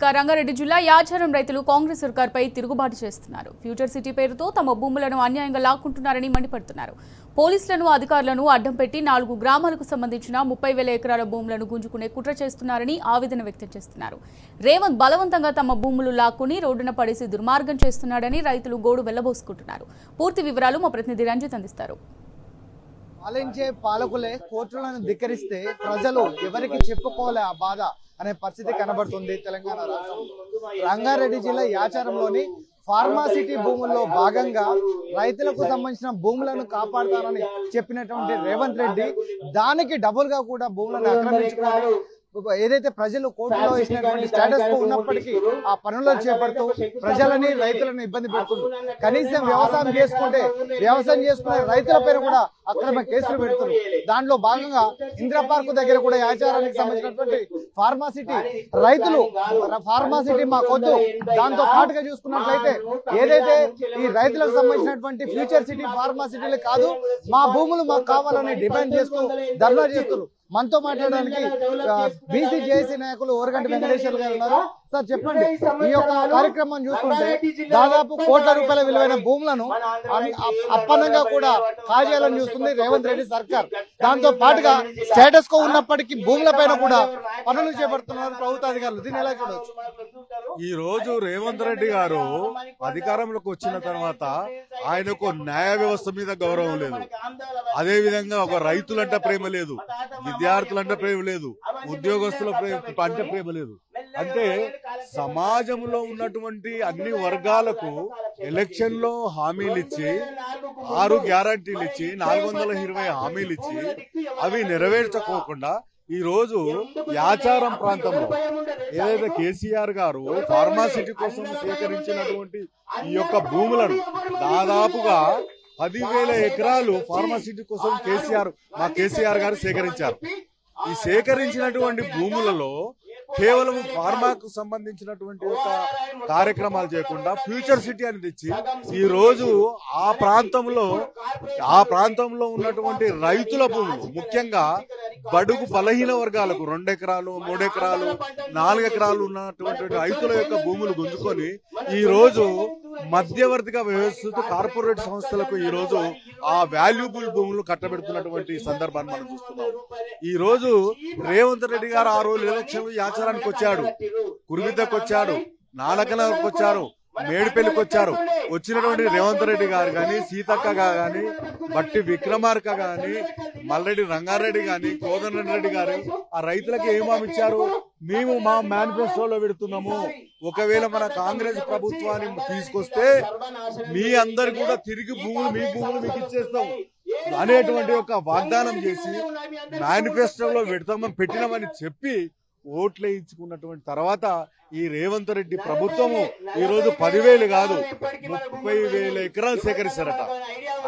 రంగారెడ్డి జిల్లా యాచారం రైతులు కాంగ్రెస్ సర్కార్పై తిరుగుబాటు చేస్తున్నారు. ఫ్యూచర్ సిటీ పేరుతో తమ భూములను అన్యాయంగా లాక్కుంటున్నారని మండిపడుతున్నారు. పోలీసులను అధికారులను అడ్డం పెట్టి 4 గ్రామాలకు సంబంధించిన 30,000 ఎకరాల భూములను గుంజుకునే కుట్ర చేస్తున్నారని ఆవేదన వ్యక్తం చేస్తున్నారు. రేవంత్ బలవంతంగా తమ భూములు లాక్కుని రోడ్డున పడేసి దుర్మార్గం చేస్తున్నాడని రైతులు గోడు వెళ్లబోసుకుంటున్నారు. పూర్తి వివరాలు మా ప్రతినిధి రంజిత్ అందిస్తారు. పాలించే పాలకులే కోర్టులను ధిక్కరిస్తే ప్రజలు ఎవరికి చెప్పుకోలే ఆ బాధ అనే పరిస్థితి కనబడుతుంది తెలంగాణ రాష్ట్రంలో. రంగారెడ్డి జిల్లా యాచారంలోని ఫార్మాసిటీ భూముల్లో భాగంగా రైతులకు సంబంధించిన భూములను కాపాడుతానని చెప్పినటువంటి రేవంత్ రెడ్డి దానికి డబుల్ గా కూడా భూములను ఆక్రమించుకోవాలి. ఏదైతే ప్రజలు కోర్టులో ఇచ్చినటువంటి స్టేటస్ కో ఉన్నప్పటికీ ఆ పనులను చేపడుతూ ప్రజలని రైతులను ఇబ్బంది పెడుతున్నారు. కనీసం వ్యవసాయం చేసుకునే రైతుల పేరు కూడా అక్రమ కేసులు పెడుతున్నారు. దాంట్లో భాగంగా ఇందిరా పార్క్ దగ్గర కూడా యాచారానికి సంబంధించినటువంటి ఫార్మాసిటీ రైతులు ఫార్మాసిటీ మాకొద్దు, దాంతో పాటుగా చూసుకున్నట్లయితే ఏదైతే ఈ రైతులకు సంబంధించినటువంటి ఫ్యూచర్ సిటీ ఫార్మాసిటీలు కాదు, మా భూములు మాకు కావాలని డిమాండ్ చేస్తూ ధర్నా చేస్తున్నారు. మనతో మాట్లాడడానికి బీసీ జేఏసీ నాయకులు ఓరగంటి వెంకటేశ్వర గారు ఉన్నారు. సార్ చెప్పండి, ఈ యొక్క కార్యక్రమం చూస్తుంటే దాదాపు కోట్ల రూపాయల విలువైన భూములను అప్పనంగా కూడా కాజేయాలని చూస్తుంది రేవంత్ రెడ్డి సర్కార్. దాంతో పాటుగా స్టేటస్ కో ఉన్నప్పటికీ భూముల పైన కూడా పనులు చేపడుతున్నారు ప్రభుత్వ అధికారులు. దీన్ని ఎలా చూడవచ్చు? ఈ రోజు రేవంత్ రెడ్డి గారు అధికారంలోకి వచ్చిన తర్వాత ఆయనకు న్యాయ వ్యవస్థ మీద గౌరవం లేదు, అదే విధంగా ఒక రైతులంటే ప్రేమ లేదు, విద్యార్థులంటే ప్రేమ లేదు, ఉద్యోగస్తుల అంటే ప్రేమ లేదు. అంటే సమాజంలో ఉన్నటువంటి అన్ని వర్గాలకు ఎలక్షన్ లో హామీలు ఇచ్చి 6 గ్యారంటీలు ఇచ్చి 420 హామీలు ఇచ్చి అవి నెరవేర్చుకోకుండా ఈ రోజు యాచారం ప్రాంతంలో ఏదైతే కేసీఆర్ గారు ఫార్మాసిటీ కోసం సేకరించినటువంటి ఈ యొక్క భూములను దాదాపుగా 10,000 ఎకరాలు ఫార్మాసిటీ కోసం కేసీఆర్ గారు సేకరించారు. ఈ సేకరించినటువంటి భూములలో కేవలం ఫార్మాకు సంబంధించినటువంటి ఒక కార్యక్రమాలు చేయకుండా ఫ్యూచర్ సిటీ అని తెచ్చి ఈ రోజు ఆ ప్రాంతంలో ఉన్నటువంటి రైతుల భూములు, ముఖ్యంగా బడుగు బలహీన వర్గాలకు 2 ఎకరాలు 3 ఎకరాలు 4 ఎకరాలు ఉన్నటువంటి రైతుల యొక్క భూములు గుంజుకొని ఈ రోజు మధ్యవర్తిగా వ్యవస్థిత కార్పొరేట్ సంస్థలకు ఈ రోజు ఆ వాల్యూబుల్ భూములు కట్టబెడుతున్నటువంటి సందర్భాన్ని మనం చూస్తున్నాం. ఈ రోజు రేవంత్ రెడ్డి గారు ఆ రోజు ఎలక్షన్ యాచారానికి వచ్చాడు, కురుమిద్దకు వచ్చాడు, నాలకనకు వచ్చారు, మేడిపల్లికి వచ్చారు. వచ్చినటువంటి రేవంత్ రెడ్డి గారు కానీ, సీతక్క గాని, బట్టి విక్రమార్క గాని, మల్రెడ్డి రంగారెడ్డి గాని, కోదండరెడ్డి గారు ఆ రైతులకు ఏం హామీచ్చారు? మేము మా మేనిఫెస్టోలో పెడుతున్నాము, ఒకవేళ మన కాంగ్రెస్ ప్రభుత్వాన్ని తీసుకొస్తే మీ అందరు కూడా తిరిగి మీ భూములు మీకు ఇచ్చేస్తాం అనేటువంటి ఒక వాగ్దానం చేసి మేనిఫెస్టోలో పెట్టినామని చెప్పి ఓట్లు వేయించుకున్నటువంటి తర్వాత ఈ రేవంత్ రెడ్డి ప్రభుత్వము ఈ రోజు 10,000 కాదు 30,000 ఎకరాలు సేకరిస్తారట.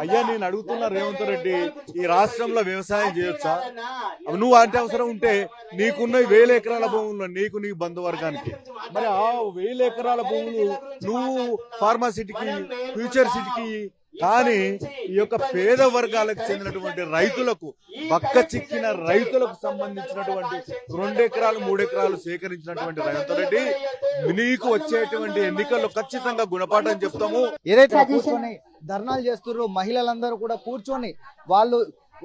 అయ్యా, నేను అడుగుతున్నా రేవంత్ రెడ్డి, ఈ రాష్ట్రంలో వ్యవసాయం చేయొచ్చా? నువ్వు అంటే అవసరం ఉంటే నీకున్న 1,000 ఎకరాల భూముల్లో నీ బంధువర్గానికి మరి ఆ 1,000 ఎకరాల భూములు నువ్వు ఫార్మాసిటీకి ఫ్యూచర్ సిటీకి కానీ ఈ యొక్క పేద వర్గాలకు చెందినటువంటి రైతులకు, పక్క చిక్కిన రైతులకు సంబంధించినటువంటి 2 ఎకరాలు 3 ఎకరాలు సేకరించినటువంటి రేవంత్ రెడ్డి, నీకు వచ్చేటువంటి ఎన్నికల్లో ఖచ్చితంగా గుణపాఠం చెప్తాము. ఏదైతే కూర్చొని ధర్నాలు చేస్తున్నారు మహిళలందరూ కూడా కూర్చొని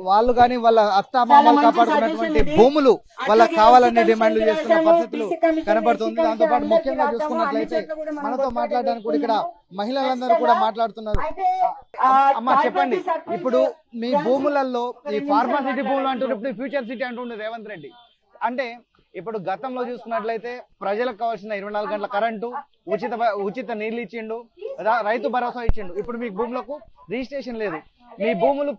వాళ్ళు కానీ వాళ్ళ అత్త మామలు కాపాడుతున్నటువంటి భూములు వాళ్ళకి కావాలనే డిమాండ్లు చేస్తున్న పరిస్థితులు కనబడుతుంది. దాంతో పాటు ముఖ్యంగా చూసుకున్నట్లయితే మనతో మాట్లాడడానికి కూడా ఇక్కడ మహిళలందరూ కూడా మాట్లాడుతున్నారు. అమ్మ చెప్పండి, ఇప్పుడు మీ భూములలో ఈ ఫార్మాసిటీ భూములు అంటున్నప్పుడు ఫ్యూచర్ సిటీ అంటుండే రేవంత్ రెడ్డి, అంటే ఇప్పుడు గతంలో చూసుకున్నట్లయితే ప్రజలకు కావాల్సిన 24 గంటల కరెంటు, ఉచిత నీళ్లు ఇచ్చిండు, రైతు భరోసా ఇచ్చిండు. ఇప్పుడు మీ భూములకు రిజిస్ట్రేషన్ లేదు. మీ భూములు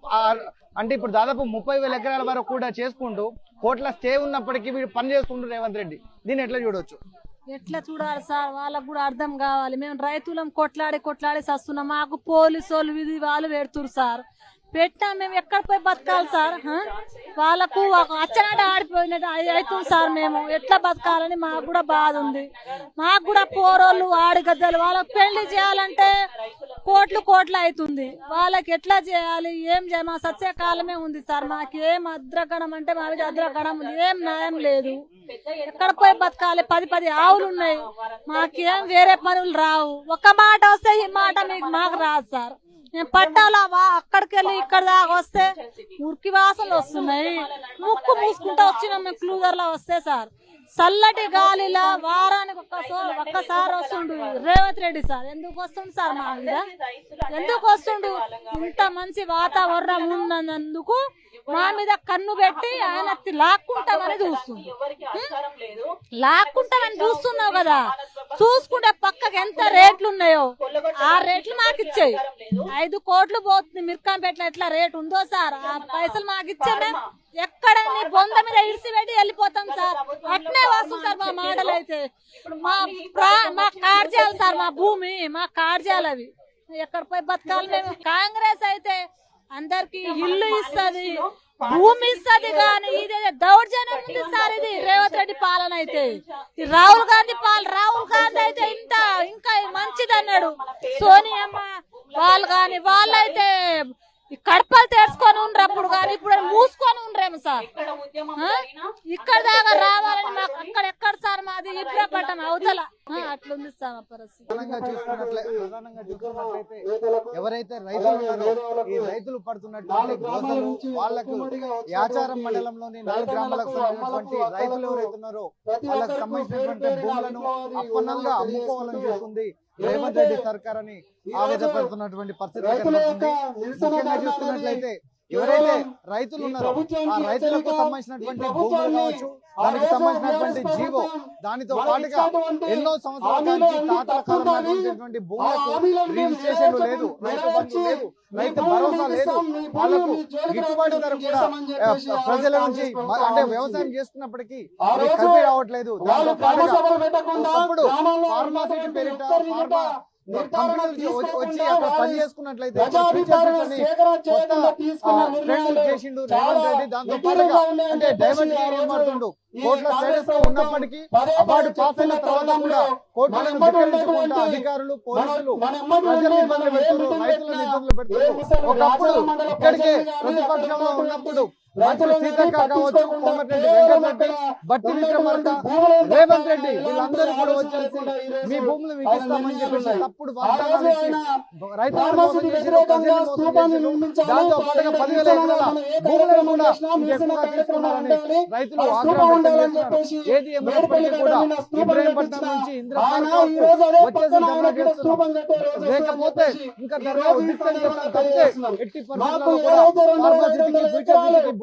అంటే ఇప్పుడు దాదాపు 30,000 ఎకరాల వరకు కూడా చేసుకుంటూ కోట్ల స్టే ఉన్నప్పటికీ వీడు పని చేసుకుంటూ రేవంత్ రెడ్డి, దీన్ని ఎట్లా చూడవచ్చు? ఎట్లా చూడాలి సార్? వాళ్ళకు కూడా అర్థం కావాలి. మేము రైతులం కొట్లాడి వస్తున్నాం, మాకు పోలీసు వాళ్ళు వాళ్ళు పెడుతురు సార్. పెట్టా మేము ఎక్కడ పోయి బతకాలి సార్? వాళ్ళకు అచ్చనాట ఆడిపోయినట్టు అవుతుంది సార్. మేము ఎట్లా బతకాలని మాకు కూడా బాధ ఉంది. మాకు కూడా పోరోళ్ళు ఆడిగద్దలు వాళ్ళకి పెళ్లి చేయాలంటే కోట్లు కోట్లు అవుతుంది. వాళ్ళకి ఎట్లా చేయాలి, ఏం చేయాలి? మా సత్య కాలమే ఉంది సార్. మాకేం అద్రగణం అంటే మా మీద అద్రగణం ఉంది, ఏం న్యాయం లేదు. ఎక్కడ పోయి బతకాలి? 10 ఆవులు ఉన్నాయి. మాకేం వేరే పనులు రావు. ఒక మాట వస్తే ఈ మాట మాకు రాదు సార్. నేను పట్టాలా అక్కడికి వెళ్ళి ఇక్కడ దాకా వస్తే మురికి వాసనలు వస్తున్నాయి. ముక్కు మూసుకుంటా వచ్చినాం మేము క్లూజర్ లో వస్తే సార్. చల్లటి గాలిలా వారానికి ఒక్కసారి వస్తుండు రేవంత్ రెడ్డి సార్. ఎందుకు వస్తుండు సార్ మా మీద? ఎందుకు వస్తుండు? ఇంత మంచి వాతావరణం ఉన్నందుకు మా మీద కన్ను పెట్టి ఆయన లాక్కుంటామని చూస్తుంది. లాక్కుంటామని చూస్తున్నావు కదా, చూసుకుంటే పక్కకి ఎంత రేట్లు ఉన్నాయో ఆ రేట్లు మాకు ఇచ్చాయి. 5 కోట్లు పోతుంది మిర్కాంపేటలో ఎట్లా రేటు ఉందో సార్. ఆ పైసలు మాకు ఇచ్చే మేము ఎక్కడ నీ బొంద మీద ఇడిసి పెట్టి వెళ్ళిపోతాం సార్. అట్నే వస్తుంది సార్ మా మాటలు అయితే. మా కార్యాలు సార్, మా భూమి మా కార్యాలు అవి. ఎక్కడ పోయి బతకాలి మేము? కాంగ్రెస్ అయితే అందరికి ఇల్లు ఇస్తుంది, భూమి ఇస్తుంది, కానీ ఇది దౌర్జన్యం ఉంది సార్. ఇది రేవంత్ రెడ్డి పాలన అయితే. రాహుల్ గాంధీ అయితే ఇంకా మంచిది అన్నాడు. సోనియమ్మ వాళ్ళైతే కడపలు తెరుచుకొని ఉండరప్పుడు, కానీ ఇప్పుడు మూసుకొని ఉండరేమో సార్. ఇక్కడ దాకా రావాలని మాకు అక్కడెక్కడ సార్ మాది ఇబ్రపట్టం అవతల అట్లుంది సార్ పరిస్థితి. ప్రధానంగా చూసుకున్నట్లయితే ఎవరైతే రైతులు ఉన్నారో ఈ రైతులు పడుతున్నటువంటి గోసలు, వాళ్లకు యాచారం మండలంలోని 4 గ్రామాలకు సంబంధించినటువంటి రైతులు ఎవరైతే ఉన్నారో వాళ్ళకు సంబంధించినటువంటి భూములను అప్పనంగా అమ్ముకోవాలని చూస్తుంది రేవంత్ రెడ్డి సర్కార్ అని ఆవేదపడుతున్నటువంటి పరిస్థితి కనబడుతుంది. ముఖ్యంగా చూసుకున్నట్లయితే ఎవరైతే రైతులు ఉన్నారో ఆ రైతులకు సంబంధించినటువంటి భూములు కావచ్చు, దానికి సంబంధించినటువంటి జీవో, దానితో పాటుగా ఎన్నో సంవత్సరాల నుంచి తాతల కాలంలో భూములకు రిజిస్ట్రేషన్ లేదు, రైతు బంధు లేదు, రైతు భరోసా లేదు. వాళ్ళకు గిట్టుబాటు ధర కూడా ప్రజల నుంచి అంటే వ్యవసాయం చేస్తున్నప్పటికీ కలిపి రావట్లేదు. దాంతో పాటుగా ఒకప్పుడు ఫార్మాసిటీ పేరిట వచ్చి అక్కడ పని చేసుకున్నట్లయితే చేసిండు రేవంత్ రెడ్డి. దాంతో పాటుగా అంటే డైవర్ట్ ఏమాడుతుండు కోర్టుల స్టేటస్ లో ఉన్నప్పటికీ అవార్డు పాస్ అయిన తర్వాత కూడా కోర్టులను విక్రయించుకుంటూ అధికారులు, పోలీసులు ప్రజలు ఇబ్బందులు పెడుతున్నారు, రైతులను ఇబ్బందులు పెడుతున్నారు. ఒకప్పుడు ఇక్కడికే ప్రతిపక్షంలో ఉన్నప్పుడు మంత్రులు సీతక్క కావచ్చు, కోమటిరెడ్డి వెంకటరెడ్డి, బట్టి విక్రమార్క, రేవంత్ రెడ్డి వీళ్ళందరూ కూడా వచ్చేసి మీ భూములు మీకు ఇస్తామని చెప్పేసి తప్పుడు వాగ్దానాలు ఇచ్చి రైతులను మోసం చేసిరు, ప్రజలను మోసం చేసిరు. దాంతో పాటుగా 10,000 ఎకరాల భూములను కూడా ఎక్కువగా తీసుకున్నారని రైతులు ఆగ్రహం వ్యక్తం చేస్తున్నారు. ఏది ఏమైనప్పటికీ కూడా ఇబ్రాహీంపట్నం నుంచి ఇంద్రపార్క్ వచ్చేసి ధర్నా చేస్తున్నారు. లేకపోతే ఇంకా ధర్నా ఉద్రిక్తం చేస్తాం తప్పితే ఎట్టి పరిస్థితుల్లో కూడా ఫార్మాసిటీకి, ఫ్యూచర్ సిటీకి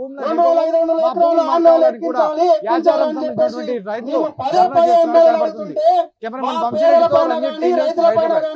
యాచారం సంబంధించినటువంటి రైతులు ధర్నా చేస్తున్నట్టు కనబడుతుంది. కెమెరామెన్ వంశీరెడ్డితో